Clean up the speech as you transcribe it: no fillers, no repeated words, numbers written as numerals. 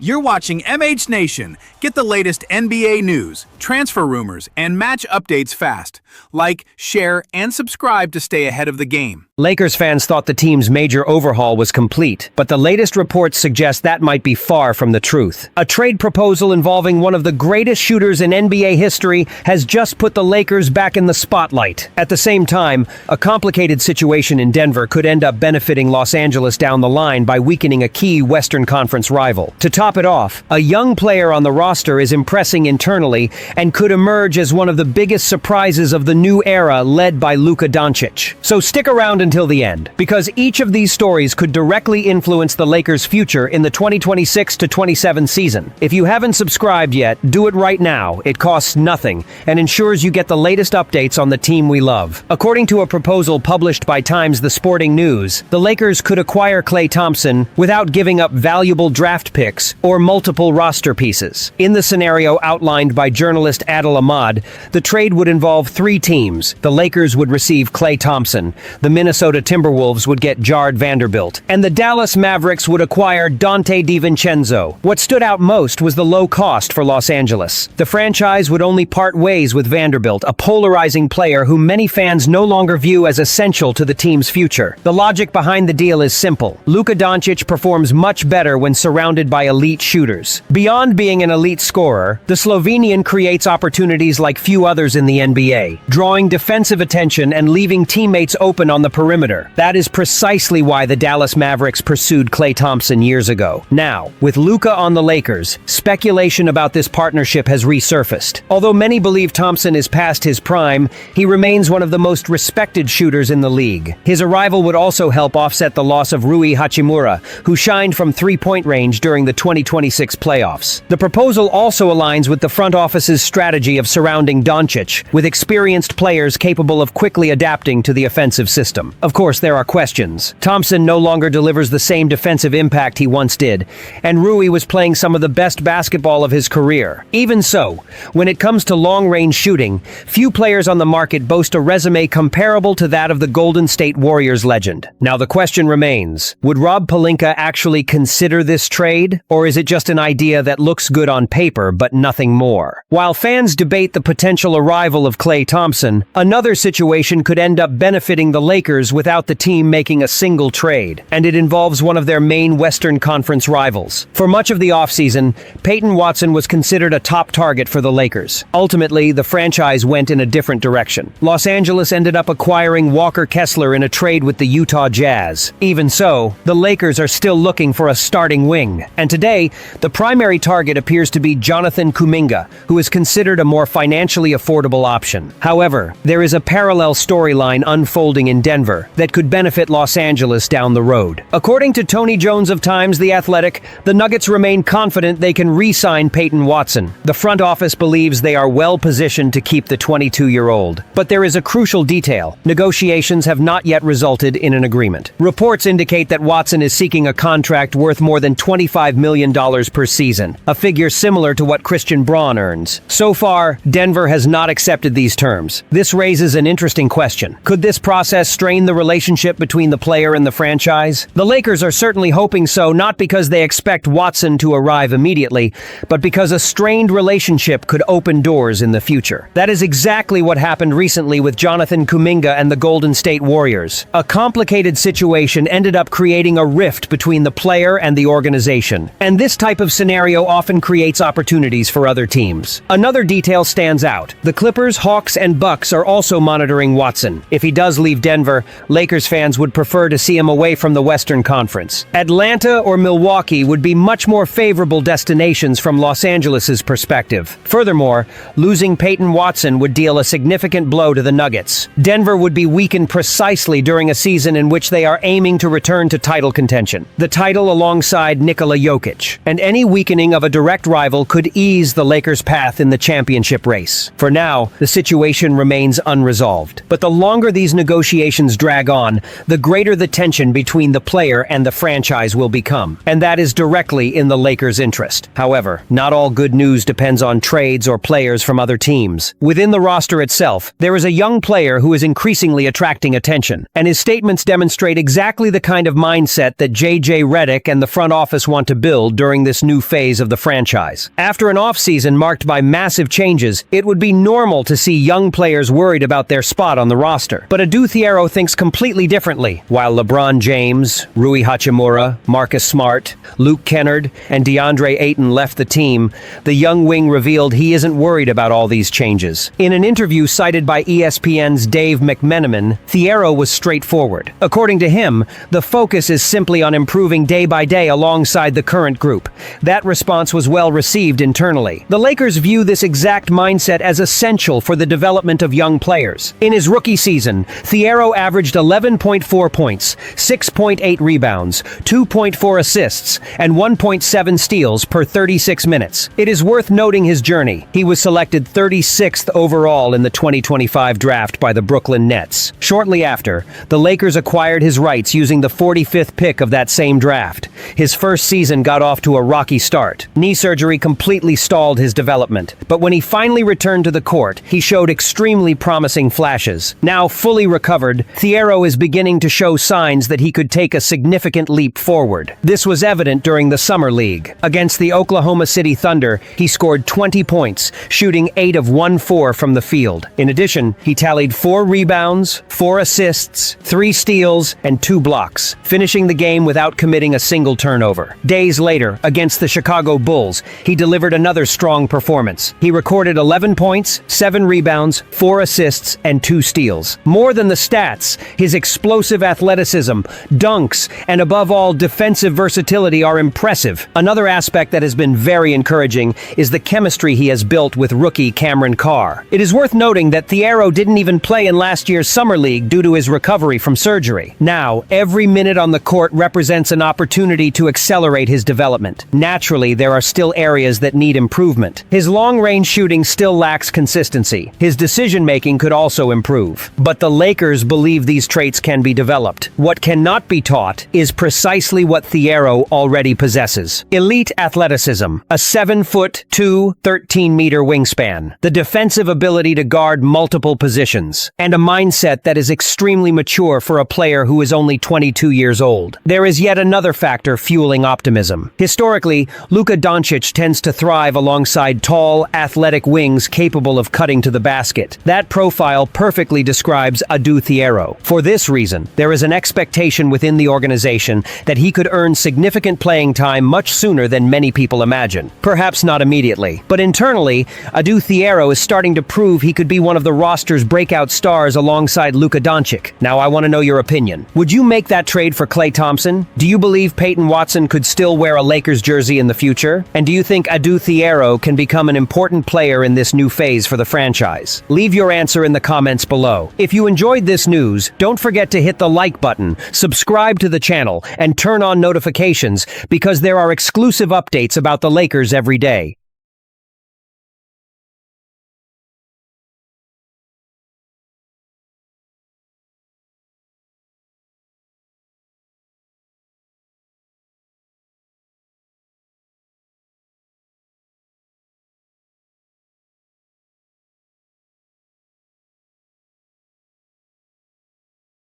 You're watching MH Nation. Get the latest NBA news, transfer rumors, and match updates fast. Like, share, and subscribe to stay ahead of the game. Lakers fans thought the team's major overhaul was complete, but the latest reports suggest that might be far from the truth. A trade proposal involving one of the greatest shooters in NBA history has just put the Lakers back in the spotlight. At the same time, a complicated situation in Denver could end up benefiting Los Angeles down the line by weakening a key Western Conference rival. To top it off, a young player on the roster is impressing internally and could emerge as one of the biggest surprises of the new era led by Luka Dončić. So stick around until the end, because each of these stories could directly influence the Lakers' future in the 2026-27 season. If you haven't subscribed yet, do it right now. It costs nothing and ensures you get the latest updates on the team we love. According to a proposal published by Times The Sporting News, the Lakers could acquire Klay Thompson without giving up valuable draft picks or multiple roster pieces. In the scenario outlined by journalist Adil Ahmad, the trade would involve three teams. The Lakers would receive Klay Thompson, the Minnesota Timberwolves would get Jared Vanderbilt, and the Dallas Mavericks would acquire Dante DiVincenzo. What stood out most was the low cost for Los Angeles. The franchise would only part ways with Vanderbilt, a polarizing player whom many fans no longer view as essential to the team's future. The logic behind the deal is simple. Luka Dončić performs much better when surrounded by elite shooters. Beyond being an elite scorer, the Slovenian creates opportunities like few others in the NBA, drawing defensive attention and leaving teammates open on the perimeter. That is precisely why the Dallas Mavericks pursued Klay Thompson years ago. Now, with Luka on the Lakers, speculation about this partnership has resurfaced. Although many believe Thompson is past his prime, he remains one of the most respected shooters in the league. His arrival would also help offset the loss of Rui Hachimura, who shined from three-point range during the 2026 playoffs. The proposal also aligns with the front office's strategy of surrounding Dončić with experienced players capable of quickly adapting to the offensive system. Of course, there are questions. Thompson no longer delivers the same defensive impact he once did, and Rui was playing some of the best basketball of his career. Even so, when it comes to long-range shooting, few players on the market boast a resume comparable to that of the Golden State Warriors legend. Now the question remains, would Rob Pelinka actually consider this trade, or is it just an idea that looks good on paper but nothing more? While fans debate the potential arrival of Klay Thompson, another situation could end up benefiting the Lakers without the team making a single trade, and it involves one of their main Western Conference rivals. For much of the offseason, Peyton Watson was considered a top target for the Lakers. Ultimately, the franchise went in a different direction. Los Angeles ended up acquiring Walker Kessler in a trade with the Utah Jazz. Even so, the Lakers are still looking for a starting wing, and today, the primary target appears to be Jonathan Kuminga, who is considered a more financially affordable option. However, there is a parallel storyline unfolding in Denver that could benefit Los Angeles down the road. According to Tony Jones of Times The Athletic, the Nuggets remain confident they can re-sign Peyton Watson. The front office believes they are well positioned to keep the 22-year-old. But there is a crucial detail. Negotiations have not yet resulted in an agreement. Reports indicate that Watson is seeking a contract worth more than $25 million per season, a figure similar to what Christian Braun earns. So far, Denver has not accepted these terms. This raises an interesting question. Could this process strain the relationship between the player and the franchise? The Lakers are certainly hoping so, not because they expect Watson to arrive immediately, but because a strained relationship could open doors in the future. That is exactly what happened recently with Jonathan Kuminga and the Golden State Warriors. A complicated situation ended up creating a rift between the player and the organization. And this type of scenario often creates opportunities for other teams. Another detail stands out. The Clippers, Hawks, and Bucks are also monitoring Watson. If he does leave Denver, Lakers fans would prefer to see him away from the Western Conference. Atlanta or Milwaukee would be much more favorable destinations from Los Angeles's perspective. Furthermore, losing Peyton Watson would deal a significant blow to the Nuggets. Denver would be weakened precisely during a season in which they are aiming to return to title contention. The title alongside Nikola Jokic. And any weakening of a direct rival could ease the Lakers' path in the championship race. For now, the situation remains unresolved. But the longer these negotiations drag on, the greater the tension between the player and the franchise will become. And that is directly in the Lakers' interest. However, not all good news depends on trades or players from other teams. Within the roster itself, there is a young player who is increasingly attracting attention, and his statements demonstrate exactly the kind of mindset that J.J. Redick and the front office want to build rebuild during this new phase of the franchise. After an offseason marked by massive changes, it would be normal to see young players worried about their spot on the roster. But Adou Thiero thinks completely differently. While LeBron James, Rui Hachimura, Marcus Smart, Luke Kennard, and DeAndre Ayton left the team, the young wing revealed he isn't worried about all these changes. In an interview cited by ESPN's Dave McMenamin, Thiero was straightforward. According to him, the focus is simply on improving day by day alongside the current group. That response was well received internally. The Lakers view this exact mindset as essential for the development of young players. In his rookie season, Thiero averaged 11.4 points, 6.8 rebounds, 2.4 assists, and 1.7 steals per 36 minutes. It is worth noting his journey. He was selected 36th overall in the 2025 draft by the Brooklyn Nets. Shortly after, the Lakers acquired his rights using the 45th pick of that same draft. His first season got off to a rocky start. Knee surgery completely stalled his development, but when he finally returned to the court, he showed extremely promising flashes. Now fully recovered, Thiero is beginning to show signs that he could take a significant leap forward. This was evident during the Summer League. Against the Oklahoma City Thunder, he scored 20 points, shooting 8 of 1-4 from the field. In addition, he tallied 4 rebounds, 4 assists, 3 steals, and 2 blocks, finishing the game without committing a single turnover. Days later, against the Chicago Bulls, he delivered another strong performance. He recorded 11 points, 7 rebounds, 4 assists, and 2 steals. More than the stats, his explosive athleticism, dunks, and above all, defensive versatility are impressive. Another aspect that has been very encouraging is the chemistry he has built with rookie Cameron Carr. It is worth noting that Thiero didn't even play in last year's Summer League due to his recovery from surgery. Now, every minute on the court represents an opportunity to accelerate his development. Naturally, there are still areas that need improvement. His long-range shooting still lacks consistency. His decision-making could also improve. But the Lakers believe these traits can be developed. What cannot be taught is precisely what Thiero already possesses. Elite athleticism, a 7'2", 13-meter wingspan, the defensive ability to guard multiple positions, and a mindset that is extremely mature for a player who is only 22 years old. There is yet another factor fueling optimism. Historically, Luka Dončić tends to thrive alongside tall, athletic wings capable of cutting to the basket. That profile perfectly describes Adou Thiero. For this reason, there is an expectation within the organization that he could earn significant playing time much sooner than many people imagine. Perhaps not immediately, but internally, Adou Thiero is starting to prove he could be one of the roster's breakout stars alongside Luka Dončić. Now I want to know your opinion. Would you make that trade for Klay Thompson? Do you believe Peyton Watson could still wear a Lakers jersey in the future? And do you think Adou Thiero can become an important player in this new phase for the franchise? Leave your answer in the comments below. If you enjoyed this news, don't forget to hit the like button, subscribe to the channel, and turn on notifications because there are exclusive updates about the Lakers every day.